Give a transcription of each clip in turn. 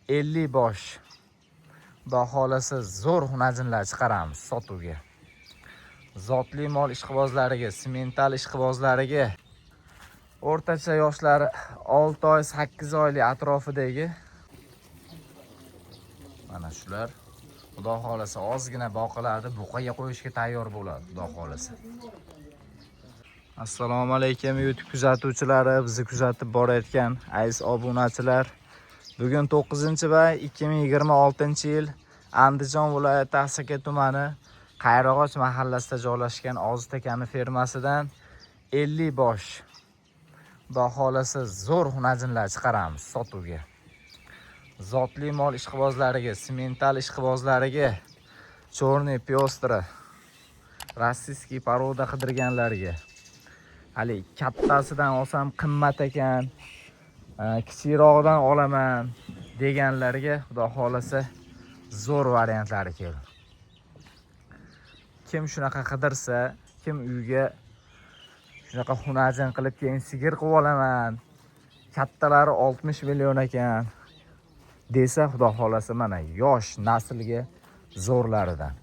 50 bosh. Xudo xolasa zo'r xunajinlar chiqaramiz sotuvga. Zotli mol ishqibozlariga, semental ishqibozlariga, o'rtacha yoshlari 6 oy, 8 oylik atrofidagi mana shular Xudo xolasa ozgina boqiladi, buqaga qo'yishga tayyor bo'ladi, Xudo xolasa. Assalomu alaykum YouTube kuzatuvchilari, bizni kuzatib borayotgan aziz obunachilar. Bugun 9-may 2026-yil Andijon viloyati Asaka tumani Qayrag'och mahallasida joylashgan Ozit akani fermasidan 50 bosh. Xudo xolasa zo'r xunajinlar chiqaramiz sotuvga. Zotli mol ishqibozlariga, semental ishqibozlariga, chorniy pyostra, rossiyskiy poroda qidirganlarga, hali kattasidan olsam qimmat ekan, kichikroqdan olaman deganlarga Xudo xolasa zo'r variantlari keldi. Kim shunaqa qidirsa, kim uyga shunaqa xunajin qilib keyin sigir qilib olaman, kattalari 60 million ekan desa, Xudo xolasa mana yosh naslga zo'rlaridan.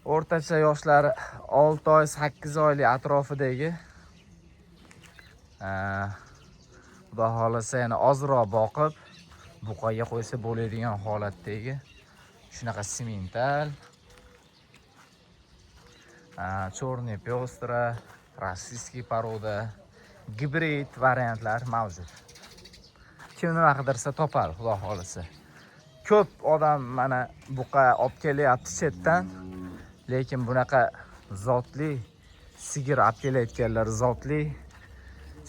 O'rtacha yoshlari 6 oy, 8 oylik atrofidagi Xudo xolasa yana ozroq boqib buqaga qo'ysa bo'ladigan holatdagi shunaqa semental, chorniy pyostra, rossiyskiy poroda, gibrid variantlar mavjud. Kim nima qidirsa topadi, Xudo xolasa. Ko'p odam mana buqa olib kelyapti chetdan, lekin bunaqa zotli sigir olib kelayotganlar, zotli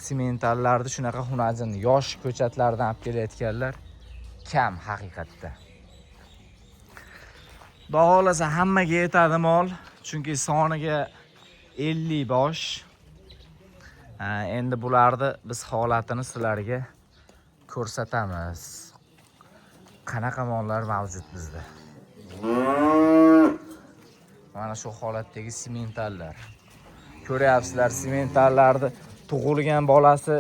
sementallarni shunaqa xunajin yosh ko'chatlardan olib kelayotganlar kam haqiqatda. Xudo xolasa hammaga yetadi mol, chunki soniga 50 bosh. Endi bularni biz holatini sizlarga ko'rsatamiz. Qanaqa mollar mavjud bizda? Mana shu holatdagi sementallar. Ko'ryapsizlar, sementallarni tug'ilgan bolasi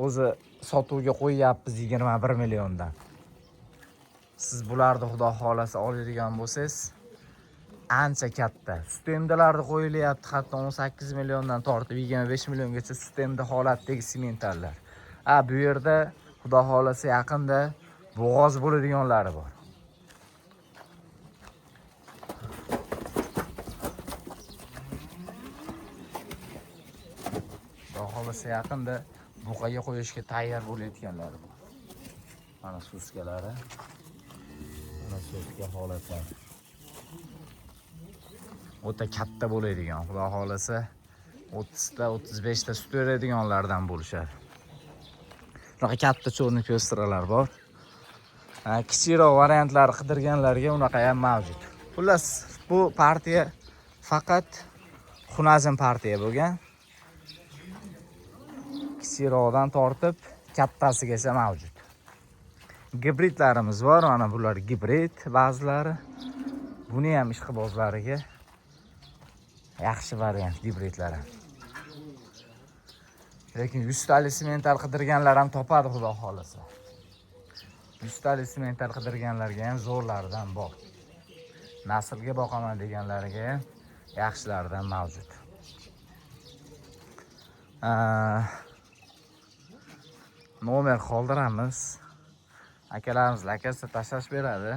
o'zi sotuvga qo'yyapmiz 21 milliondan. Siz bularni Xudo xolasa oladigan bo'lsangiz, ancha katta. Sutemdalarni qo'yilyapti, hatto 18 milliondan tortib 25 milliongacha sutemda holatdagi sementallar. Bu yerda Xudo xolasa yaqinda bo'g'oz bo'ladiganlari bor. Xudo xolasa yaqinda buqaga qo'yishga tayyor bo'layotganlari bor. Mana suskalari. Mana suska holatlar. O'ta katta bo'ladigan, Xudo xolasa 30 ta, 35 ta sut beradiganlardan bo'lishadi. Bunaqa katta chorniy pyostralar bor. Kichikroq variantlar qidirganlarga unaqa ham mavjud. Xullas, bu partiya faqat xunajin partiya bo'lgan. Kichikroqdan tortib kattasigacha mavjud. Gibridlarimiz bor, mana bular gibrid ba'zilari. Buni ham ishqibozlariga yaxshi variant gibridlar. Lekin 100 tali semental qidirganlar ham topadi, Xudo xolasa. 100 tali semental qidirganlarga ham zo'rlardan bor. Naslga boqaman deganlariga ham yaxshilardan mavjud. Nomer qoldiramiz. Akalarimiz lakasi tashlash beradi.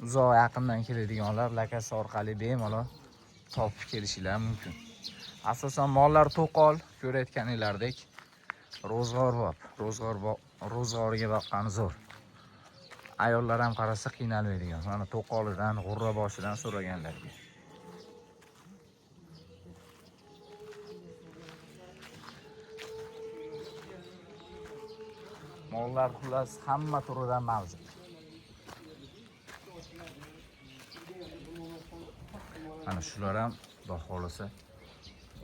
Uzoq yaqindan keladiganlar lakasi orqali bemalol topib kelishingiz mumkin. Asosan mollar to'qol, ko'rayotganinglardek ro'zg'origa boqqani zo'r. Ayollar ham qarasa qiynalmaydigan. Mana to'qolidan, g'urra boshidan so'raganlarga. Mollar xullas hamma turidan mavjud. Mana shular ham Xudo xolasa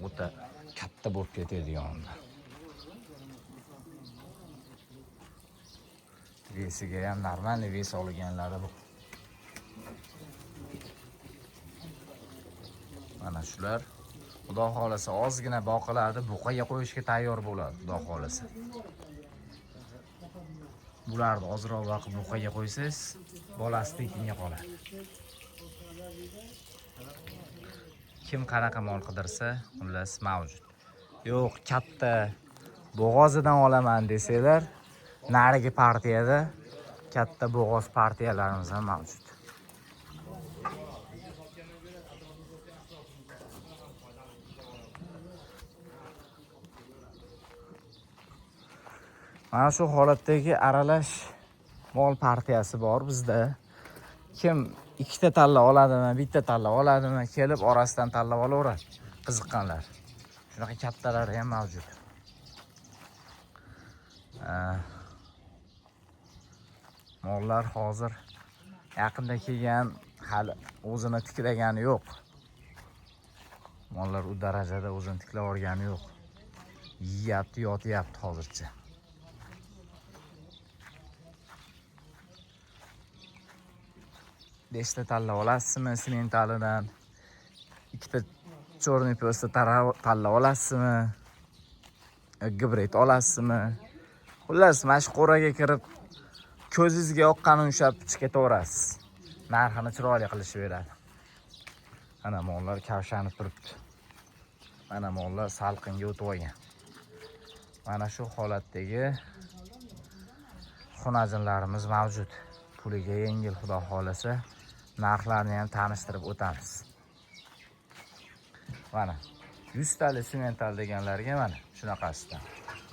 o'ta katta bo'lib ketadigan. Vesiga ham normalniy ves olganlari bu. Mana shular Xudo xolasa ozgina boqiladi, buqaga qo'yishga tayyor bo'ladi, Xudo xolasa. bularni ozroq vaqt buqaga qo'ysangiz, bolasi tekinga qoladi. Kim qanaqa mol qidirsa, xullas mavjud. Yo'q, katta bo'g'ozidan olaman desanglar, narigi partiyada katta bo'g'oz partiyalarimiz ham mavjud. Mana shu holatdagi aralash mol partiyasi bor bizda. Kim ikkita tanlab oladimi, bitta tanlab oladimi, kelib orasidan tanlab olaveradi. Qiziqqanlar. Shunaqa kattalari ham mavjud. Mollar hozir yaqinda kelgan, hali o'zini tiklagani yo'q. Mollar u darajada o'zini tiklab olgani yo'q. Yeyapti, yotyapti hozircha. Beshta tanlab olasizmi sementalidan? Ikkita chorniy po'sta tanlab olasizmi? Gibrid olasizmi? Xullas, mashqo'raga kirib ko'zingizga yoqqanini ushlab chiqataverasiz. Narxini chiroyli qilishib beradi. Mana mollar kavshanib turibdi. Mana mollar salqinga o'tib olgan. Mana shu holatdagi xunajinlarimiz mavjud. Puliga yengil, xudo xolasa, narxlarni ham tanishtirib o'tamiz. Mana 100 tali semental deganlarga mana shunaqasidan.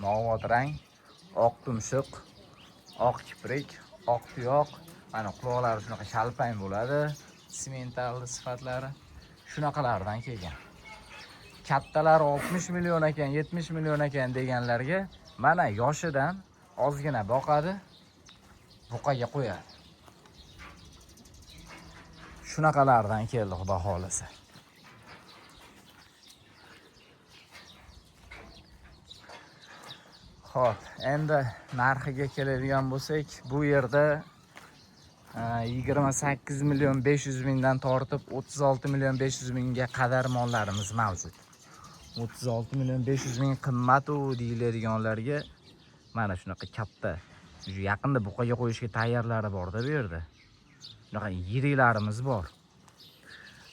Novvot rang, oq tumshuq, oq kiprik, oq tuyoq, mana quloqlari shunaqa shalpang bo'ladi. Semental sifatlari shunaqalardan kelgan. Kattalari 60 million ekan, 70 million ekan deganlarga mana yoshidan ozgina boqadi, buqaga qo'yadi. Shunaqalardan keldi, xudo xolasa. Xo'p, endi narxiga keladigan bo'lsak, bu yerda 28 million 500 mingdan tortib 36 million 500 mingga qadar mollarimiz mavjud. 36 million 500 ming qimmat u deyiladiganlarga mana shunaqa katta, yaqinda buqaga qo'yishga tayyorlari bor-da bu yerda. Shunaqa yirilarimiz bor.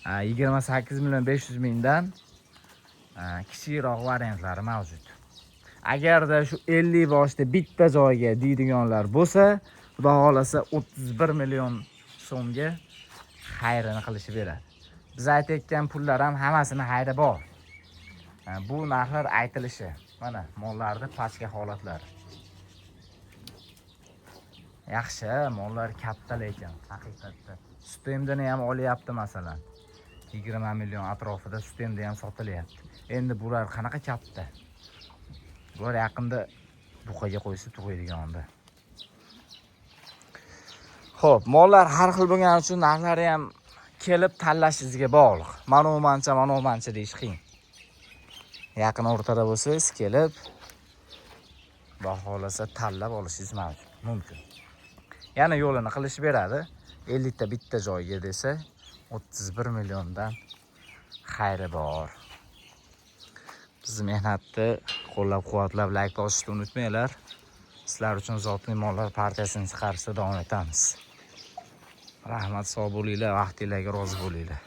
28 million 500 mingdan kichikroq variantlari mavjud. Agarda shu 50 boshda bitta joyga deydiganlar bo'lsa, xudo xolasa 31 million so'mga xayrini qilishib beradi. Biz aytayotgan pullar ham hammasini xayri bor. Bu narxlar aytilishi. Mana mollarning pastki holatlari. Yaxshi, mollar katta lekin haqiqatda. Sutemdani ham olyapti masalan. 20 million atrofida sutemda ham sotilyapti. Endi bular qanaqa katta? Bular yaqinda buqaga qo'ysa tug'iydigan onda. Xo'p, mollar har xil bo'lgani uchun narxlari ham kelib tanlashingizga bog'liq. Mana u mancha deyish qiyin. Yaqin o'rtada bo'lsangiz, kelib baholasa tanlab olishingiz mumkin. Yana yo'lini qilishib beradi. 50 ta bitta joyga desa 31 milliondan xayri bor. Bizni mehnatni qo'llab-quvvatlab, like bosishni unutmanglar. Sizlar uchun zotli mollar partiyasini chiqarishda davom etamiz. Rahmat, sog' bo'linglar, vaqtingizga rozi bo'linglar.